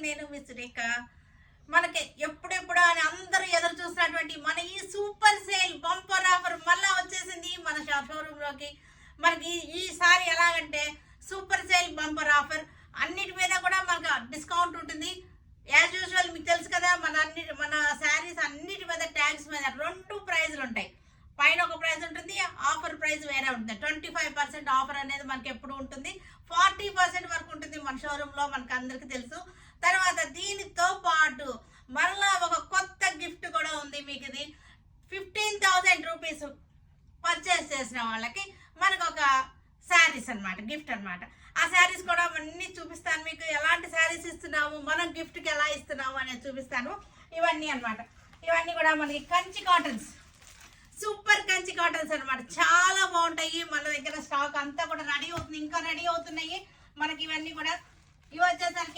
నేను మీ సురేఖ. మనకి ఎప్పుడెప్పుడు అని అందరూ ఎదురు చూసినటువంటి మన ఈ సూపర్ సేల్ బంపర్ ఆఫర్ మళ్ళా వచ్చేసింది మన షోరూమ్ లోకి. మనకి ఈసారి ఎలాగంటే సూపర్ సేల్ బంపర్ ఆఫర్, అన్నిటి మీద కూడా మనకు డిస్కౌంట్ ఉంటుంది. యాజ్ యూజువల్ మీకు తెలుసు కదా, మన శారీస్ అన్నిటి మీద ట్యాగ్స్ మీద 2 ప్రైజులు ఉంటాయి. పైన ఒక ప్రైజ్ ఉంటుంది, ఆఫర్ ప్రైస్ వేరే ఉంటుంది. 25% ఆఫర్ అనేది మనకి ఎప్పుడు ఉంటుంది, 40% వరకు ఉంటుంది మన షోరూమ్ లో, మనకు అందరికి తెలుసు. తర్వాత దీనితో పాటు మళ్ళా ఒక కొత్త గిఫ్ట్ కూడా ఉంది మీకు. ఇది 15,000 రూపీస్ పర్చేస్ చేసిన వాళ్ళకి మనకు ఒక శారీస్ అనమాట, గిఫ్ట్ అనమాట. ఆ శారీస్ కూడా అన్నీ చూపిస్తాను మీకు, ఎలాంటి శారీస్ ఇస్తున్నాము, మనం గిఫ్ట్కి ఎలా ఇస్తున్నాము అనేది చూపిస్తాను. ఇవన్నీ అనమాట, ఇవన్నీ కూడా మనకి Kanchi cottons, super Kanchi cottons అనమాట. చాలా బాగుంటాయి. మన దగ్గర స్టాక్ అంతా కూడా రెడీ అవుతుంది, ఇంకా రెడీ అవుతున్నాయి మనకి. ఇవన్నీ కూడా ఇవి వచ్చేసరికి